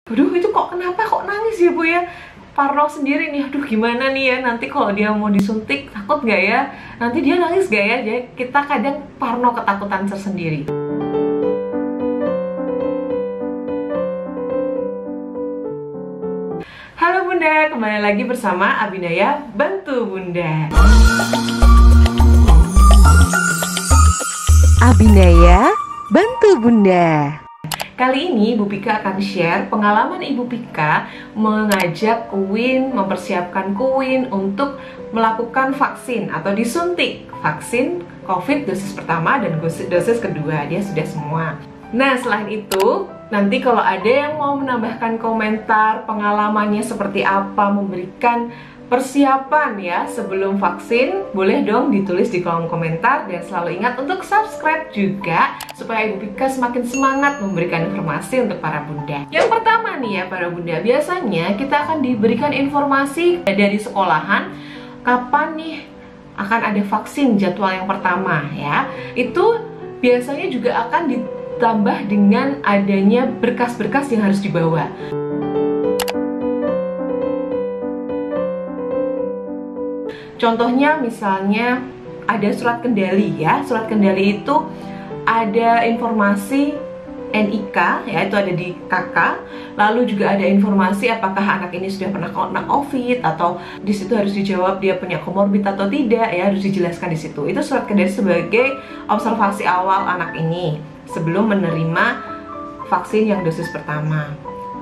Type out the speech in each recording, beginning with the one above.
Aduh, itu kenapa kok nangis ya Bu ya? Parno sendiri nih, aduh gimana nih ya, nanti kalau dia mau disuntik takut nggak ya? Nanti dia nangis nggak ya? Jadi kita kadang parno, ketakutan tersendiri. Halo Bunda, kembali lagi bersama Abinaya Bantu Bunda. Abinaya Bantu Bunda. Kali ini Ibu Pika akan share pengalaman Ibu Pika mengajak Queen, mempersiapkan Queen untuk melakukan vaksin atau disuntik vaksin COVID dosis pertama dan dosis kedua. Dia sudah semua. Nah, selain itu, nanti kalau ada yang mau menambahkan komentar pengalamannya seperti apa, memberikan persiapan ya sebelum vaksin, boleh dong ditulis di kolom komentar. Dan selalu ingat untuk subscribe juga supaya Ibu Pika semakin semangat memberikan informasi untuk para bunda. Yang pertama nih ya para bunda, biasanya kita akan diberikan informasi dari sekolahan kapan nih akan ada vaksin, jadwal yang pertama ya. Itu biasanya juga akan ditambah dengan adanya berkas-berkas yang harus dibawa. Contohnya misalnya ada surat kendali ya. Surat kendali itu ada informasi NIK ya, itu ada di KK. Lalu juga ada informasi apakah anak ini sudah pernah kena COVID, atau di situ harus dijawab dia punya komorbid atau tidak ya, harus dijelaskan di situ. Itu surat kendali sebagai observasi awal anak ini sebelum menerima vaksin yang dosis pertama.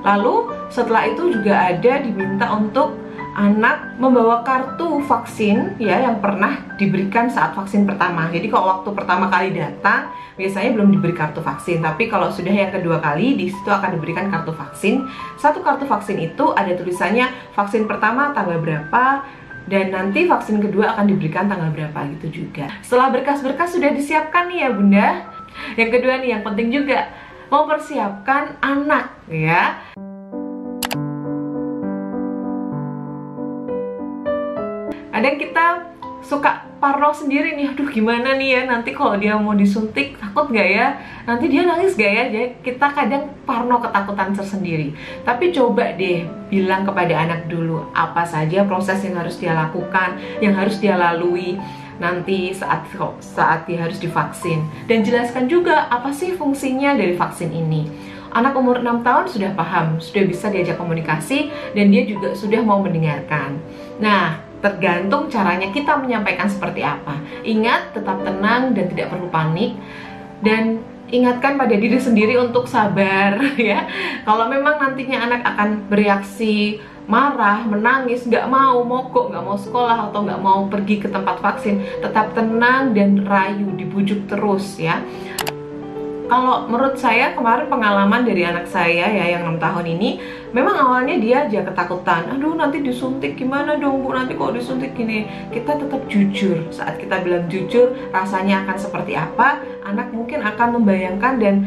Lalu setelah itu juga ada diminta untuk anak membawa kartu vaksin ya yang pernah diberikan saat vaksin pertama. Jadi kalau waktu pertama kali datang biasanya belum diberi kartu vaksin, tapi kalau sudah yang kedua kali di situ akan diberikan kartu vaksin. Satu kartu vaksin itu ada tulisannya vaksin pertama tanggal berapa dan nanti vaksin kedua akan diberikan tanggal berapa gitu juga. Setelah berkas-berkas sudah disiapkan nih ya Bunda. Yang kedua nih yang penting juga mempersiapkan anak ya. Kadang kita suka parno sendiri nih, aduh gimana nih ya, nanti kalau dia mau disuntik takut nggak ya, nanti dia nangis nggak ya. Jadi kita kadang parno, ketakutan tersendiri. Tapi coba deh bilang kepada anak dulu apa saja proses yang harus dia lakukan, yang harus dia lalui nanti saat dia harus divaksin. Dan jelaskan juga apa sih fungsinya dari vaksin ini. Anak umur 6 tahun sudah paham, sudah bisa diajak komunikasi, dan dia juga sudah mau mendengarkan. Nah, tergantung caranya kita menyampaikan seperti apa. Ingat, tetap tenang dan tidak perlu panik. Dan ingatkan pada diri sendiri untuk sabar ya. Kalau memang nantinya anak akan bereaksi marah, menangis, nggak mau mogok, nggak mau sekolah, atau nggak mau pergi ke tempat vaksin, tetap tenang dan rayu, dibujuk terus ya. Kalau menurut saya kemarin pengalaman dari anak saya ya yang 6 tahun ini, memang awalnya dia aja ketakutan. Aduh nanti disuntik gimana dong Bu, nanti kalau disuntik gini. Kita tetap jujur. Saat kita bilang jujur, rasanya akan seperti apa, anak mungkin akan membayangkan dan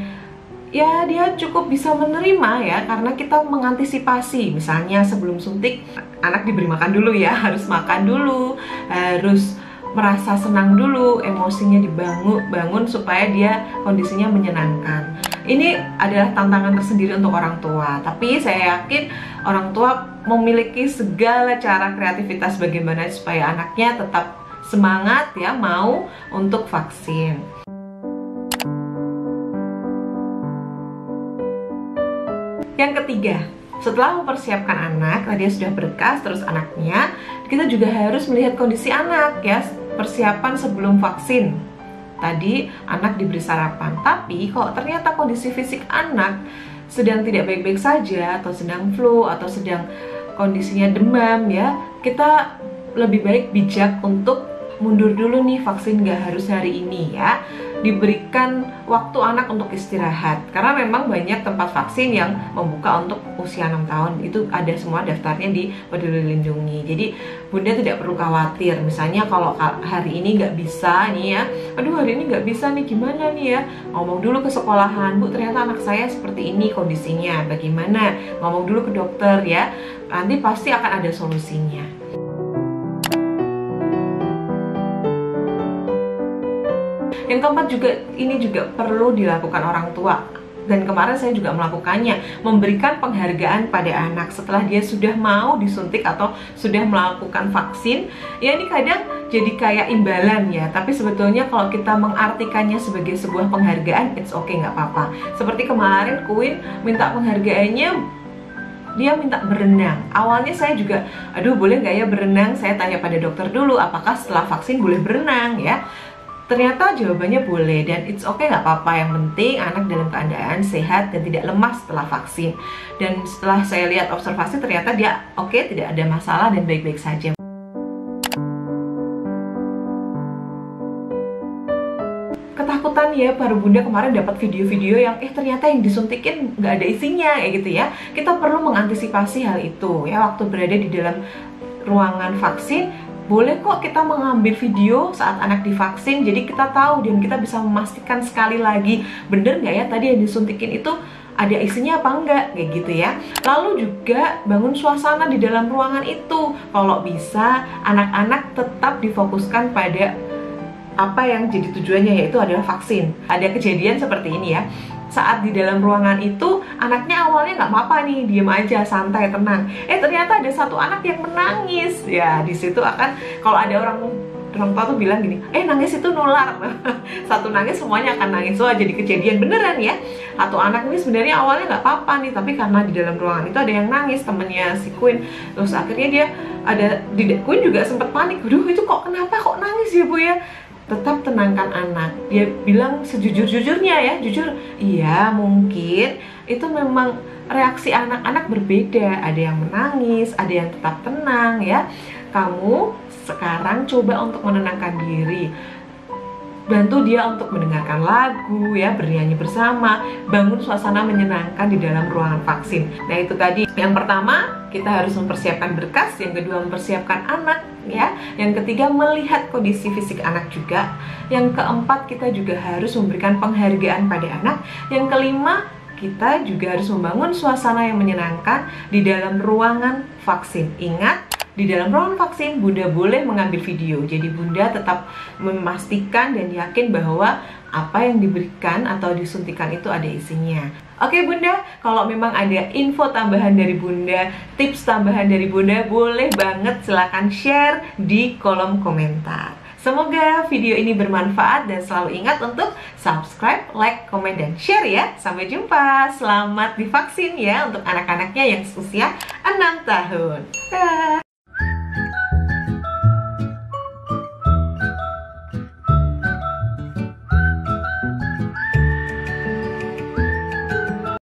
ya dia cukup bisa menerima ya, karena kita mengantisipasi. Misalnya sebelum suntik anak diberi makan dulu ya, harus makan dulu, harus merasa senang dulu, emosinya dibangun supaya dia kondisinya menyenangkan. Ini adalah tantangan tersendiri untuk orang tua, tapi saya yakin orang tua memiliki segala cara kreativitas bagaimana supaya anaknya tetap semangat ya, mau untuk vaksin. Yang ketiga, setelah mempersiapkan anak, dia sudah berkas, terus anaknya, kita juga harus melihat kondisi anak ya, persiapan sebelum vaksin. Tadi anak diberi sarapan, tapi kalau ternyata kondisi fisik anak sedang tidak baik-baik saja, atau sedang flu, atau sedang kondisinya demam ya, kita lebih baik bijak untuk mundur dulu nih, vaksin nggak harus hari ini ya. Diberikan waktu anak untuk istirahat, karena memang banyak tempat vaksin yang membuka untuk usia 6 tahun. Itu ada semua daftarnya di Peduli Lindungi. Jadi Bunda tidak perlu khawatir. Misalnya kalau hari ini nggak bisa nih ya, aduh hari ini nggak bisa nih, gimana nih ya, ngomong dulu ke sekolahan, Bu ternyata anak saya seperti ini kondisinya, bagaimana, ngomong dulu ke dokter ya, nanti pasti akan ada solusinya. Yang keempat juga, ini juga perlu dilakukan orang tua. dan kemarin saya juga melakukannya, memberikan penghargaan pada anak setelah dia sudah mau disuntik atau sudah melakukan vaksin. Ya ini kadang jadi kayak imbalan ya, tapi sebetulnya kalau kita mengartikannya sebagai sebuah penghargaan, it's okay, nggak apa-apa. Seperti kemarin Queen minta penghargaannya, dia minta berenang. Awalnya saya juga, aduh boleh nggak ya berenang? Saya tanya pada dokter dulu, apakah setelah vaksin boleh berenang ya? Ternyata jawabannya boleh, dan it's okay, nggak apa-apa. Yang penting anak dalam keadaan sehat dan tidak lemas setelah vaksin. Dan setelah saya lihat observasi, ternyata dia oke, tidak ada masalah dan baik-baik saja. Ketakutan ya para bunda kemarin dapat video-video yang ternyata yang disuntikin nggak ada isinya kayak gitu ya. Kita perlu mengantisipasi hal itu ya, waktu berada di dalam ruangan vaksin. Boleh kok kita mengambil video saat anak divaksin, jadi kita tahu dan kita bisa memastikan sekali lagi bener nggak ya tadi yang disuntikin itu ada isinya apa enggak, kayak gitu ya. Lalu juga bangun suasana di dalam ruangan itu. Kalau bisa anak-anak tetap difokuskan pada apa yang jadi tujuannya, yaitu adalah vaksin. Ada kejadian seperti ini ya, saat di dalam ruangan itu anaknya awalnya nggak apa-apa nih, diem aja, santai, tenang. Ternyata ada satu anak yang menangis. Ya di situ akan, kalau ada orang tua tuh bilang gini, nangis itu nular. Satu nangis semuanya akan nangis. Wah, jadi kejadian beneran ya. Satu anak ini sebenarnya awalnya nggak apa-apa nih, tapi karena di dalam ruangan itu ada yang nangis, temennya si Queen. Terus akhirnya dia Queen juga sempat panik. Aduh, itu kenapa kok nangis ya Bu ya? Tetap tenangkan anak. Dia bilang sejujur-jujurnya ya, jujur, iya mungkin itu memang reaksi anak-anak berbeda. Ada yang menangis, ada yang tetap tenang ya. Kamu sekarang coba untuk menenangkan diri. Bantu dia untuk mendengarkan lagu ya, bernyanyi bersama, bangun suasana menyenangkan di dalam ruangan vaksin. Nah itu tadi, yang pertama kita harus mempersiapkan berkas, yang kedua mempersiapkan anak ya, yang ketiga melihat kondisi fisik anak juga, yang keempat kita juga harus memberikan penghargaan pada anak, yang kelima kita juga harus membangun suasana yang menyenangkan di dalam ruangan vaksin. Ingat, di dalam ruangan vaksin Bunda boleh mengambil video, jadi Bunda tetap memastikan dan yakin bahwa apa yang diberikan atau disuntikan itu ada isinya. Oke Bunda, kalau memang ada info tambahan dari Bunda, tips tambahan dari Bunda, boleh banget silahkan share di kolom komentar. Semoga video ini bermanfaat dan selalu ingat untuk subscribe, like, komen, dan share ya. Sampai jumpa, selamat divaksin ya untuk anak-anaknya yang usia 6 tahun. Dah.